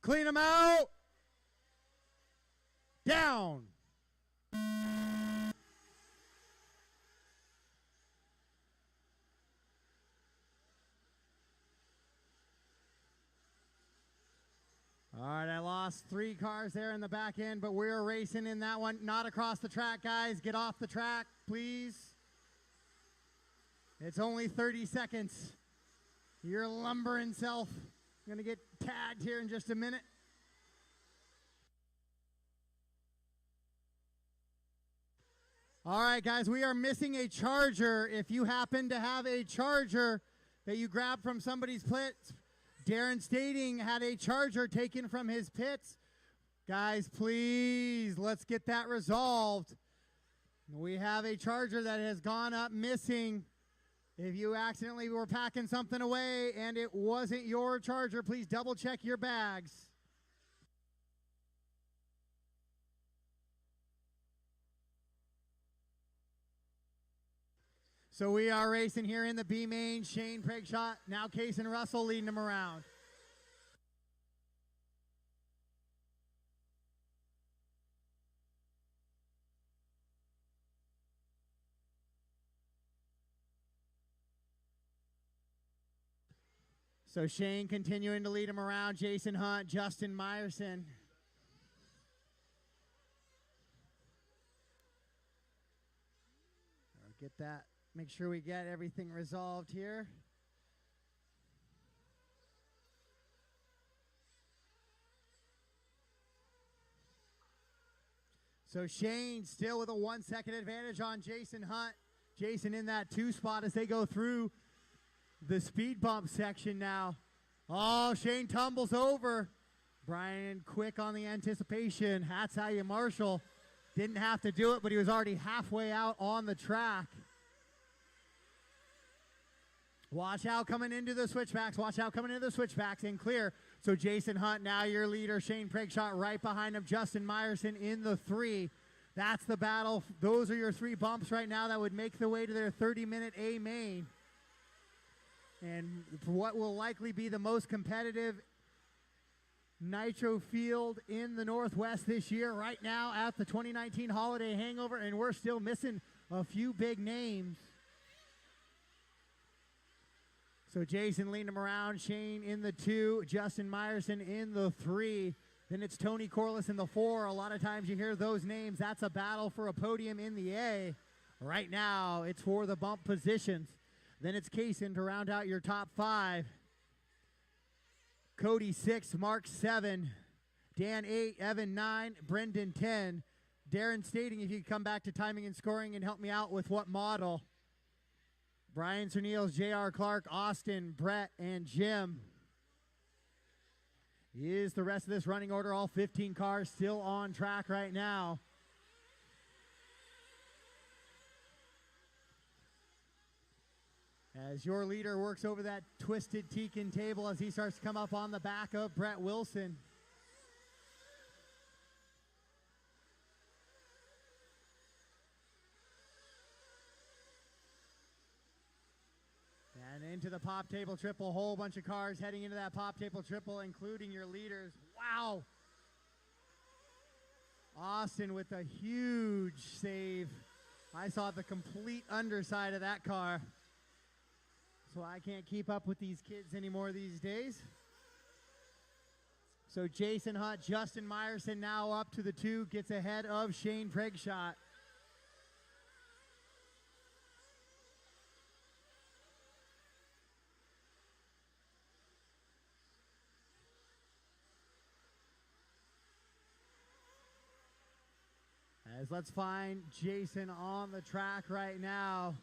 Clean them out. Down. All right, I lost 3 cars there in the back end, but we're racing in that one. Not across the track, guys. Get off the track, please. It's only 30 seconds. Your lumbering self going to get tagged here in just a minute. All right, guys, we are missing a charger. If you happen to have a charger that you grabbed from somebody's pits, Darren Stating had a charger taken from his pits. Guys, please, let's get that resolved. We have a charger that has gone up missing. If you accidentally were packing something away and it wasn't your charger, please double check your bags. So we are racing here in the B main. Shane Preugschat, now Kason Russell leading them around. So Shane continuing to lead him around. Jason Hunt, Justin Myerson. Get that. Make sure we get everything resolved here. So Shane still with a 1 second advantage on Jason Hunt. Jason in that 2 spot as they go through the speed bump section now. Oh, Shane tumbles over. Brian quick on the anticipation. Hats how you Marshall. Didn't have to do it, but he was already halfway out on the track. Watch out coming into the switchbacks. Watch out coming into the switchbacks and clear. So Jason Hunt, now your leader. Shane Preugschat right behind him. Justin Myerson in the 3. That's the battle. Those are your 3 bumps right now that would make the way to their 30-minute A main. And for what will likely be the most competitive Nitro field in the Northwest this year, right now at the 2019 Holiday Hangover, and we're still missing a few big names. So Jason leading him around, Shane in the 2, Justin Myerson in the 3. Then it's Tony Corless in the 4. A lot of times you hear those names. That's a battle for a podium in the A. Right now, it's for the bump positions. Then it's Kason to round out your top 5. Kody 6, Mark 7, Dan 8, Evan 9, Brenden 10. Darren Stating, if you could come back to timing and scoring and help me out with what model. Brian Serneels, J.R. Clark, Austin, Brett, and Jim. Is the rest of this running order, all 15 cars still on track right now. As your leader works over that twisted Tekin table as he starts to come up on the back of Brett Wilson. And into the pop table triple, whole bunch of cars heading into that pop table triple, including your leaders. Wow. Austin with a huge save. I saw the complete underside of that car. So I can't keep up with these kids anymore these days. So Jason Hunt, Justin Myerson now up to the 2, gets ahead of Shane Preugschat. As let's find Jason on the track right now.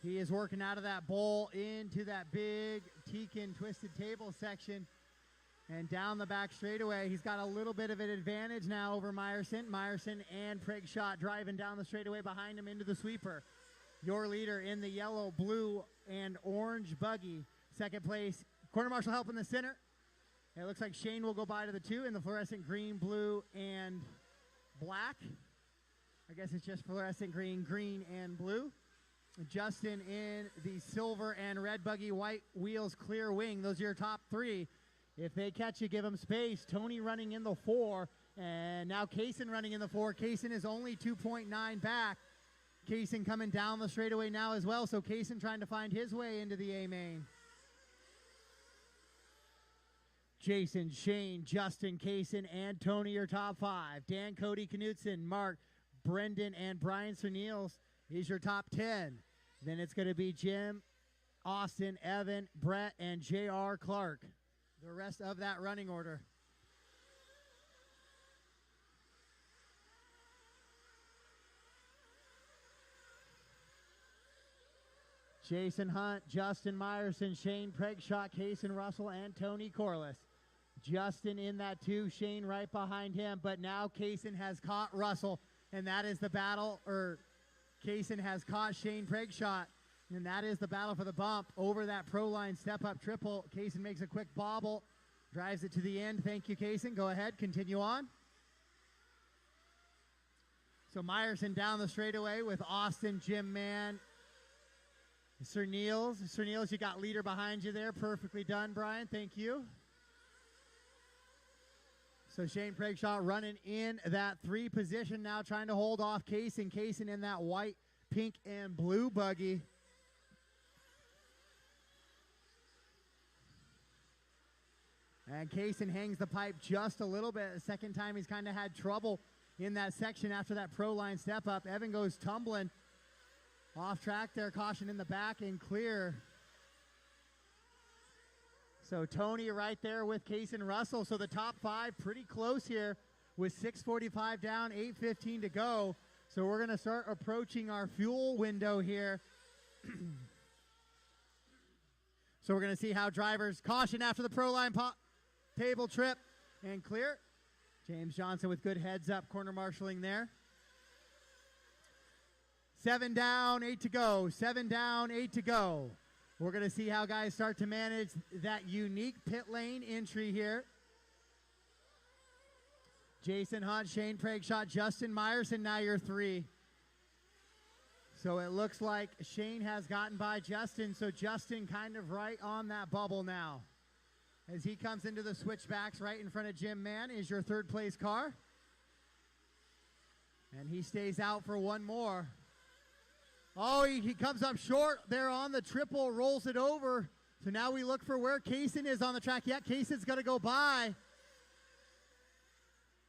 He is working out of that bowl into that big Tekin twisted table section and down the back straightaway. He's got a little bit of an advantage now over Myerson. Myerson and Preugschat driving down the straightaway behind him into the sweeper. Your leader in the yellow, blue, and orange buggy. Second place, corner marshal help in the center. It looks like Shane will go by to the 2 in the fluorescent green, blue, and black. I guess it's just fluorescent green, green, and blue. Justin in the silver and red buggy, white wheels, clear wing. Those are your top 3. If they catch you, give them space. Tony running in the 4, and now Kason running in the 4. Kason is only 2.9 back. Kason coming down the straightaway now as well, so Kason trying to find his way into the A main. Jason, Shane, Justin, Kason, and Tony are top 5. Dan, Kody Knudtson, Mark, Brenden, and Brian Serneels is your top 10. Then it's going to be Jim, Austin, Evan, Brett, and J.R. Clark. The rest of that running order. Jason Hunt, Justin Myerson, Shane Preugschat, Kason Russell, and Tony Corless. Justin in that 2, Shane right behind him, but now Kason has caught Russell, and that is the battle, or Kason has caught Shane Preugschat, and that is the battle for the bump over that pro line step-up triple. Kason makes a quick bobble, drives it to the end. Thank you, Kason. Go ahead, continue on. So Myerson down the straightaway with Austin, Jim, Mann, Serneels. Serneels, you got leader behind you there. Perfectly done, Brian. Thank you. So Shane Preugschat running in that 3 position now, trying to hold off Kason. Kason in that white, pink, and blue buggy. And Kason hangs the pipe just a little bit. The second time he's kind of had trouble in that section after that pro line step up. Evan goes tumbling. Off track there, caution in the back and clear. So Tony right there with Kason Russell. So the top 5 pretty close here with 6:45 down, 8:15 to go. So we're going to start approaching our fuel window here. So we're going to see how drivers caution after the pro line table trip and clear. James Johnson with good heads up corner marshaling there. 7 down, 8 to go. 7 down, 8 to go. We're going to see how guys start to manage that unique pit lane entry here. Jason Hunt, Shane Preugschat, Justin Myerson, now your 3. So it looks like Shane has gotten by Justin, so Justin kind of right on that bubble now. As he comes into the switchbacks right in front of Jim Mann is your 3rd place car. And he stays out for one more. Oh, he comes up short there on the triple, rolls it over. So now we look for where Kason is on the track. Yeah, Kason's going to go by.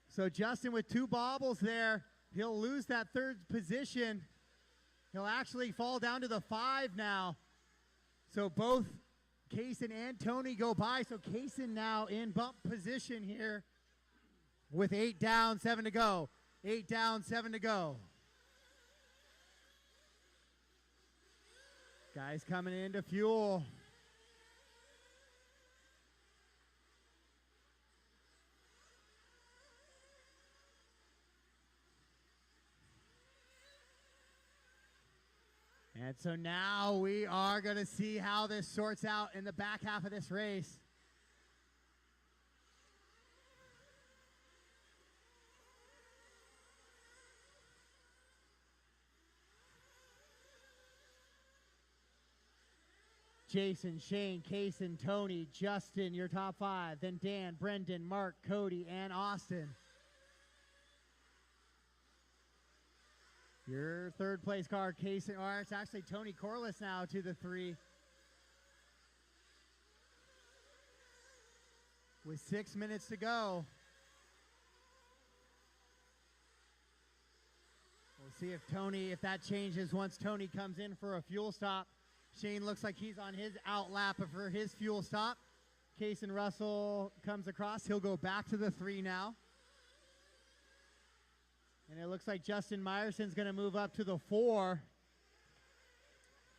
So Justin with 2 bobbles there. He'll lose that 3rd position. He'll actually fall down to the 5 now. So both Kason and Tony go by. So Kason now in bump position here with 8 down, 7 to go. 8 down, 7 to go. Guys coming into fuel. And so now we are going to see how this sorts out in the back half of this race. Jason, Shane, Kason, Tony, Justin, your top 5. Then Dan, Brenden, Mark, Kody, and Austin. Your 3rd place car, Kason, or it's actually Tony Corless now to the 3. With 6 minutes to go. We'll see if that changes once Tony comes in for a fuel stop. Shane looks like he's on his out lap for his fuel stop. Kason Russell comes across. He'll go back to the 3 now. And it looks like Justin Myerson's going to move up to the 4.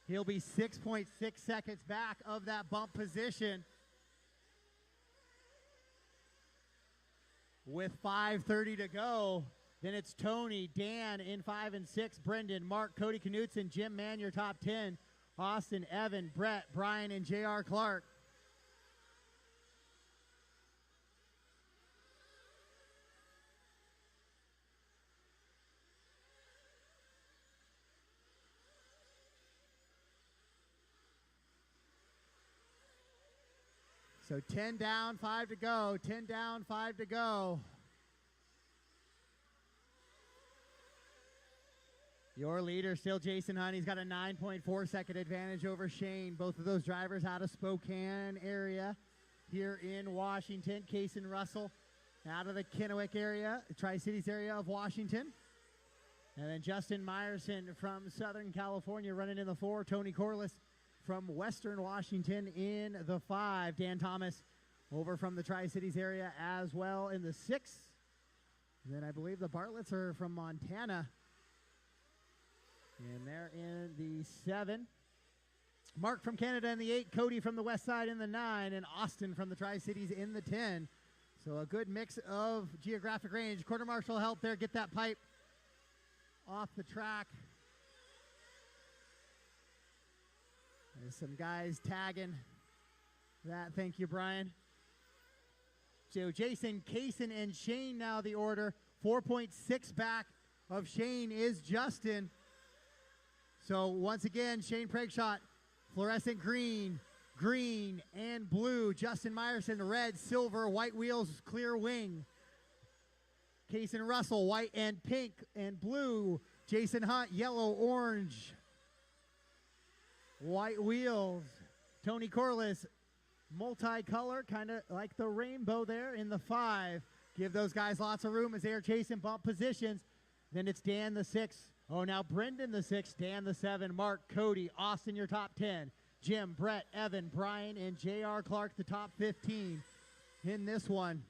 He'll be 6.6 seconds back of that bump position. With 5:30 to go. Then it's Tony, Dan in 5 and 6, Brenden, Mark, Kody Knudtson, Jim Mann, your top 10. Austin, Evan, Brett, Brian, and J.R. Clark. So 10 down, 5 to go. 10 down, 5 to go. Your leader still Jason Hunt. He's got a 9.4 second advantage over Shane. Both of those drivers out of Spokane area here in Washington. Kason Russell out of the Kennewick area, Tri-Cities area of Washington. And then Justin Myerson from Southern California running in the 4. Tony Corless from Western Washington in the 5. Dan Thomas over from the Tri-Cities area as well in the 6. And then I believe the Bartletts are from Montana. And they're in the 7. Mark from Canada in the 8. Kody from the west side in the 9. And Austin from the Tri-Cities in the 10. So a good mix of geographic range. Quarter marshal help there. Get that pipe off the track. There's some guys tagging that. Thank you, Brian. So Jason, Kason, and Shane now the order. 4.6 back of Shane is Justin. So once again, Shane Preugschat, fluorescent green, green, and blue. Justin Myerson, red, silver, white wheels, clear wing. Kason Russell, white and pink and blue. Jason Hunt, yellow, orange, white wheels. Tony Corless, multicolor, kind of like the rainbow there in the 5. Give those guys lots of room as they are chasing bump positions. Then it's Dan the 6. Oh, now Brenden the 6, Dan the 7, Mark, Kody, Austin, your top 10. Jim, Brett, Evan, Brian, and J.R. Clark, the top 15 in this one.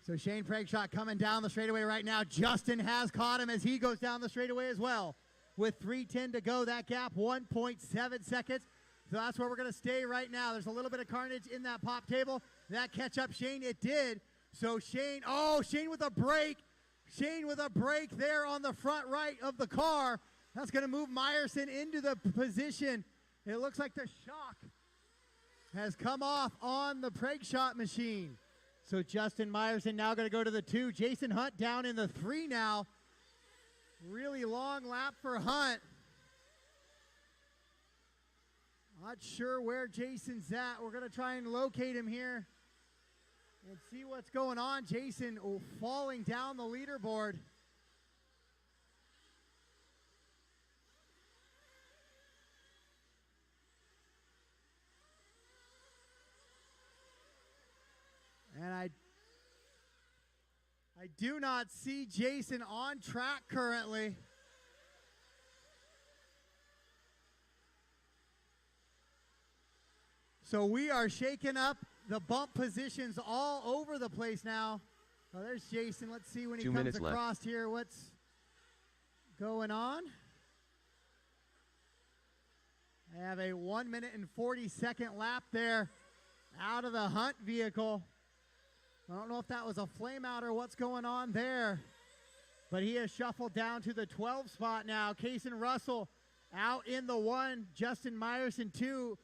So Shane Preugschat coming down the straightaway right now. Justin has caught him as he goes down the straightaway as well. With 3:10 to go, that gap 1.7 seconds. So that's where we're going to stay right now. There's a little bit of carnage in that pop table. That catch up Shane, it did. So Shane, Shane with a break. Shane with a break there on the front right of the car. That's going to move Myerson into the position. It looks like the shock has come off on the Preugschat machine. So Justin Myerson now going to go to the 2. Jason Hunt down in the 3 now. Really long lap for Hunt. Not sure where Jason's at. We're going to try and locate him here and see what's going on. Jason falling down the leaderboard. And I do not see Jason on track currently. So we are shaking up the bump positions all over the place now. Oh, there's Jason. Let's see when he comes across here what's going on. I have a 1 minute and 40-second lap there out of the Hunt vehicle. I don't know if that was a flame out or what's going on there. But he has shuffled down to the 12 spot now. Kason Russell out in the 1. Justin Myerson 2.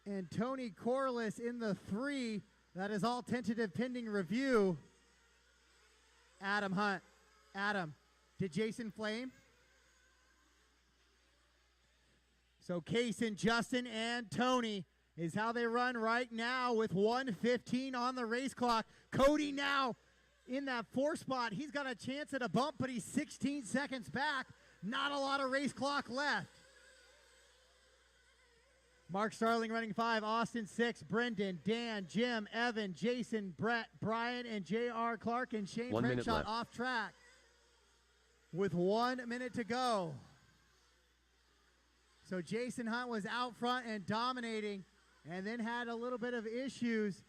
And Tony Corless in the 3. That is all tentative pending review. Adam Hunt. Adam, did Jason flame? So Kason, Justin, and Tony is how they run right now with 1:15 on the race clock. Kody now in that 4 spot. He's got a chance at a bump, but he's 16 seconds back. Not a lot of race clock left. Mark Starling running 5, Austin 6, Brenden, Dan, Jim, Evan, Jason, Brett, Brian, and J.R. Clark, and Shane Preugschat off track with 1 minute to go. So Jason Hunt was out front and dominating, and then had a little bit of issues.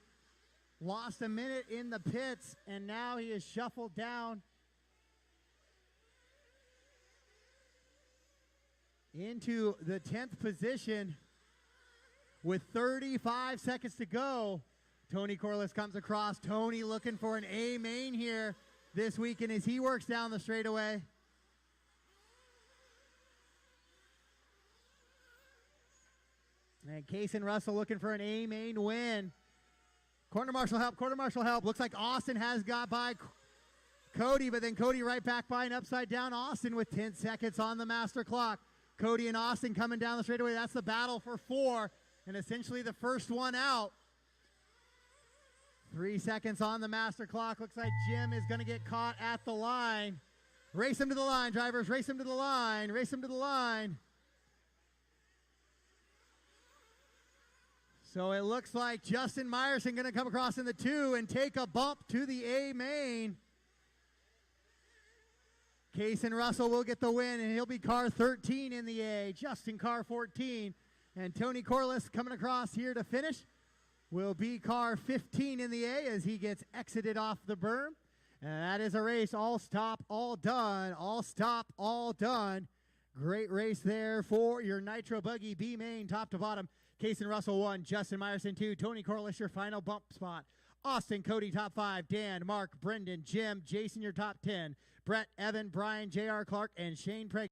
Lost a minute in the pits, and now he is shuffled down into the 10th position. With 35 seconds to go, Tony Corless comes across. Tony looking for an A main here this weekend as he works down the straightaway. And Kason Russell looking for an A main win. Corner marshal help, quarter marshal help. Looks like Austin has got by Kody, but then Kody right back by an upside down Austin with 10 seconds on the master clock. Kody and Austin coming down the straightaway. That's the battle for 4, and essentially the first one out. 3 seconds on the master clock. Looks like Jim is going to get caught at the line. Race him to the line, drivers. Race him to the line. Race him to the line. So it looks like Justin Myerson going to come across in the 2 and take a bump to the A main. Kason Russell will get the win, and he'll be car 13 in the A. Justin car 14. And Tony Corless coming across here to finish will be car 15 in the A as he gets exited off the berm. And that is a race. All stop, all done. All stop, all done. Great race there for your Nitro Buggy B main, top to bottom. Kason Russell 1, Justin Myerson 2, Tony Corless your final bump spot. Austin, Kody top 5, Dan, Mark, Brenden, Jim, Jason your top 10. Brett, Evan, Brian, J.R. Clark, and Shane Preugschat.